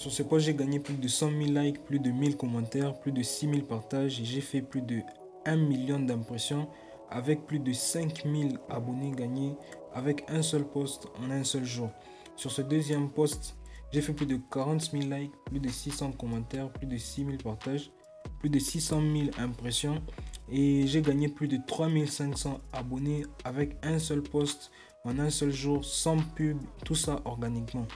Sur ce post, j'ai gagné plus de 100 000 likes, plus de 1000 commentaires, plus de 6000 partages et j'ai fait plus de 1 million d'impressions avec plus de 5000 abonnés gagnés avec un seul post en un seul jour. Sur ce deuxième post, j'ai fait plus de 40 000 likes, plus de 600 commentaires, plus de 6000 partages, plus de 600 000 impressions et j'ai gagné plus de 3500 abonnés avec un seul post en un seul jour, sans pub, tout ça organiquement.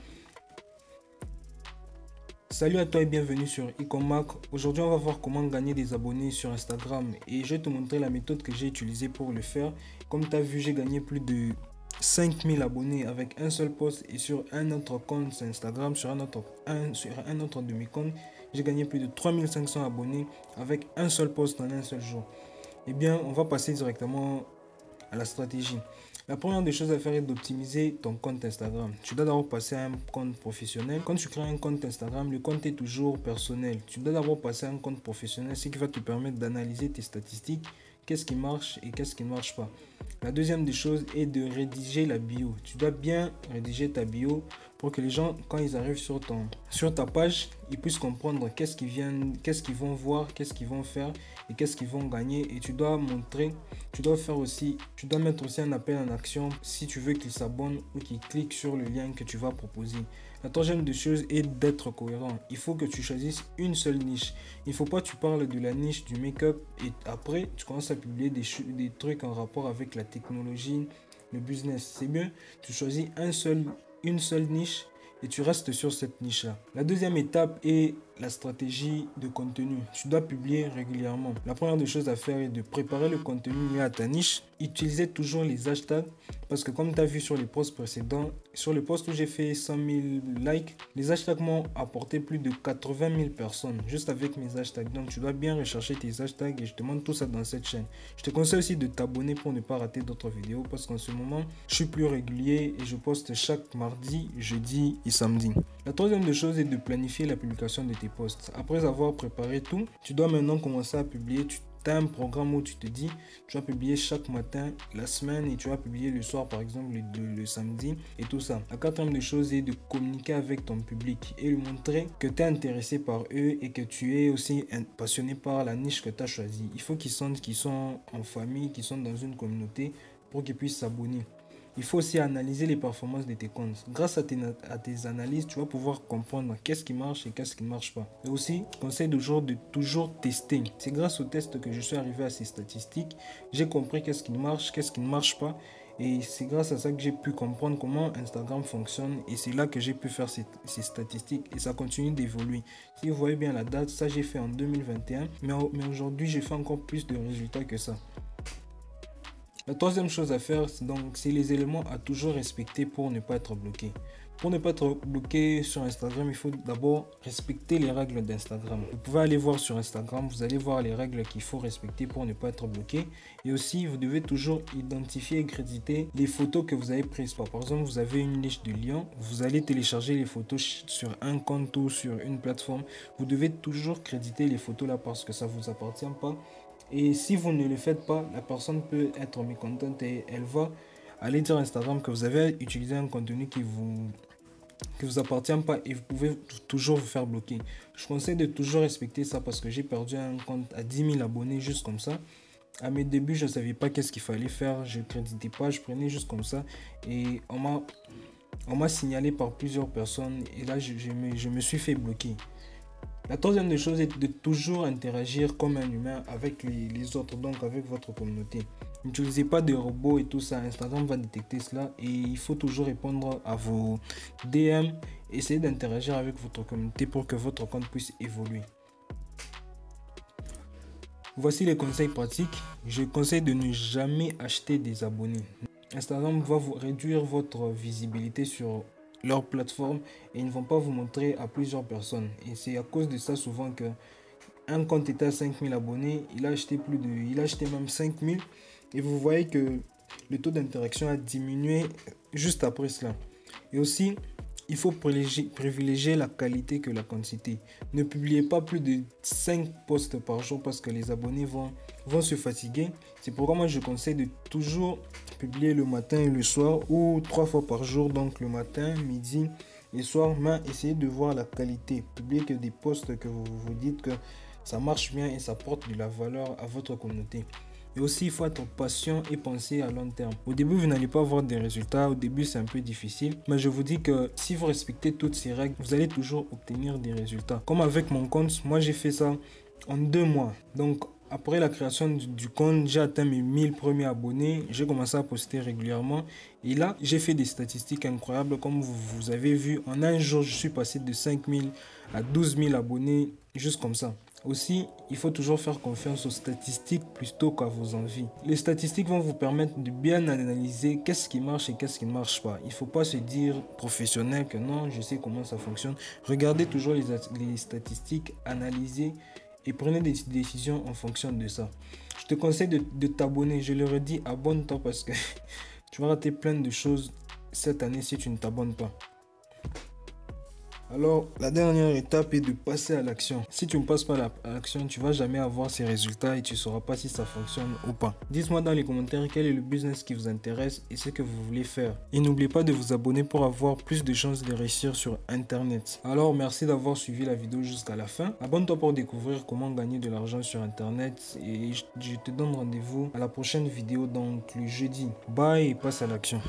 Salut à toi et bienvenue sur Ecomac. Aujourd'hui on va voir comment gagner des abonnés sur Instagram et je vais te montrer la méthode que j'ai utilisée pour le faire. Comme tu as vu, j'ai gagné plus de 5000 abonnés avec un seul post et sur un autre compte Instagram, sur un autre de mes comptes, j'ai gagné plus de 3500 abonnés avec un seul post en un seul jour. Eh bien, on va passer directement à la stratégie. La première des choses à faire est d'optimiser ton compte Instagram. Tu dois d'abord passer à un compte professionnel. Quand tu crées un compte Instagram, le compte est toujours personnel. Tu dois d'abord passer à un compte professionnel, ce qui va te permettre d'analyser tes statistiques, qu'est-ce qui marche et qu'est-ce qui ne marche pas. La deuxième des choses est de rédiger la bio. Tu dois bien rédiger ta bio pour que les gens, quand ils arrivent sur ta page, ils puissent comprendre qu'est-ce qu'ils vont voir, qu'est-ce qu'ils vont faire et qu'est-ce qu'ils vont gagner. Et tu dois mettre aussi un appel en action si tu veux qu'ils s'abonnent ou qu'ils cliquent sur le lien que tu vas proposer. La troisième des choses est d'être cohérent. Il faut que tu choisisses une seule niche. Il ne faut pas que tu parles de la niche du make-up et après tu commences à publier des trucs en rapport avec la technologie, le business. C'est mieux, tu choisis une seule niche et tu restes sur cette niche là. La deuxième étape est la stratégie de contenu. Tu dois publier régulièrement. La première des choses à faire est de préparer le contenu lié à ta niche. Utilisez toujours les hashtags parce que comme tu as vu sur les posts précédents, sur le post où j'ai fait 100 000 likes, les hashtags m'ont apporté plus de 80 000 personnes juste avec mes hashtags. Donc tu dois bien rechercher tes hashtags et je te montre tout ça dans cette chaîne. Je te conseille aussi de t'abonner pour ne pas rater d'autres vidéos parce qu'en ce moment, je suis plus régulier et je poste chaque mardi, jeudi et samedi. La troisième des choses est de planifier la publication de tes posts. Après avoir préparé tout, tu dois maintenant commencer à publier. Tu as un programme où tu te dis, tu vas publier chaque matin, la semaine et tu vas publier le soir par exemple, le samedi et tout ça. La quatrième des choses est de communiquer avec ton public et lui montrer que tu es intéressé par eux et que tu es aussi passionné par la niche que tu as choisie. Il faut qu'ils sentent qu'ils sont en famille, qu'ils sont dans une communauté pour qu'ils puissent s'abonner. Il faut aussi analyser les performances de tes comptes. Grâce à tes analyses, tu vas pouvoir comprendre qu'est-ce qui marche et qu'est-ce qui ne marche pas. Et aussi, conseil de toujours tester. C'est grâce aux tests que je suis arrivé à ces statistiques. J'ai compris qu'est-ce qui marche, qu'est-ce qui ne marche pas. Et c'est grâce à ça que j'ai pu comprendre comment Instagram fonctionne. Et c'est là que j'ai pu faire ces statistiques. Et ça continue d'évoluer. Si vous voyez bien la date, ça j'ai fait en 2021. Mais aujourd'hui, j'ai fait encore plus de résultats que ça. La troisième chose à faire, c'est les éléments à toujours respecter pour ne pas être bloqué. Pour ne pas être bloqué sur Instagram, il faut d'abord respecter les règles d'Instagram. Vous pouvez aller voir sur Instagram, vous allez voir les règles qu'il faut respecter pour ne pas être bloqué. Et aussi, vous devez toujours identifier et créditer les photos que vous avez prises. Par exemple, vous avez une niche de lion, vous allez télécharger les photos sur un compte ou sur une plateforme. Vous devez toujours créditer les photos là parce que ça ne vous appartient pas. Et si vous ne le faites pas, la personne peut être mécontente et elle va aller dire à Instagram que vous avez utilisé un contenu qui vous appartient pas et vous pouvez toujours vous faire bloquer. Je conseille de toujours respecter ça parce que j'ai perdu un compte à 10 000 abonnés juste comme ça. À mes débuts, je ne savais pas qu'est-ce qu'il fallait faire, je ne créditais pas, je prenais juste comme ça et on m'a signalé par plusieurs personnes et là je me suis fait bloquer. La troisième des choses est de toujours interagir comme un humain avec les autres, donc avec votre communauté. N'utilisez pas de robots et tout ça, Instagram va détecter cela et il faut toujours répondre à vos DM. Essayez d'interagir avec votre communauté pour que votre compte puisse évoluer. Voici les conseils pratiques. Je conseille de ne jamais acheter des abonnés. Instagram va vous réduire votre visibilité sur leur plateforme et ils ne vont pas vous montrer à plusieurs personnes et c'est à cause de ça souvent que un compte était à 5000 abonnés, il a acheté même 5000 et vous voyez que le taux d'interaction a diminué juste après cela. Et aussi, il faut privilégier la qualité que la quantité. Ne publiez pas plus de 5 posts par jour parce que les abonnés vont se fatiguer. C'est pourquoi moi je conseille de toujours publier le matin et le soir ou 3 fois par jour, donc le matin, midi le soir, mais essayez de voir la qualité. Publiez que des posts que vous vous dites que ça marche bien et ça porte de la valeur à votre communauté. Et aussi, il faut être patient et penser à long terme. Au début, vous n'allez pas avoir des résultats. Au début, c'est un peu difficile. Mais je vous dis que si vous respectez toutes ces règles, vous allez toujours obtenir des résultats. Comme avec mon compte, moi, j'ai fait ça en 2 mois. Donc, après la création du compte, j'ai atteint mes 1000 premiers abonnés. J'ai commencé à poster régulièrement. Et là, j'ai fait des statistiques incroyables. Comme vous avez vu, en un jour, je suis passé de 5000 à 12 000 abonnés, juste comme ça. Aussi, il faut toujours faire confiance aux statistiques plutôt qu'à vos envies. Les statistiques vont vous permettre de bien analyser qu'est-ce qui marche et qu'est-ce qui ne marche pas. Il ne faut pas se dire professionnel que non, je sais comment ça fonctionne. Regardez toujours les statistiques, analysez et prenez des décisions en fonction de ça. Je te conseille de t'abonner. Je le redis, abonne-toi parce que tu vas rater plein de choses cette année si tu ne t'abonnes pas. Alors, la dernière étape est de passer à l'action. Si tu ne passes pas à l'action, tu ne vas jamais avoir ces résultats et tu ne sauras pas si ça fonctionne ou pas. Dites-moi dans les commentaires quel est le business qui vous intéresse et ce que vous voulez faire. Et n'oubliez pas de vous abonner pour avoir plus de chances de réussir sur Internet. Alors, merci d'avoir suivi la vidéo jusqu'à la fin. Abonne-toi pour découvrir comment gagner de l'argent sur Internet et je te donne rendez-vous à la prochaine vidéo, donc le jeudi. Bye et passe à l'action.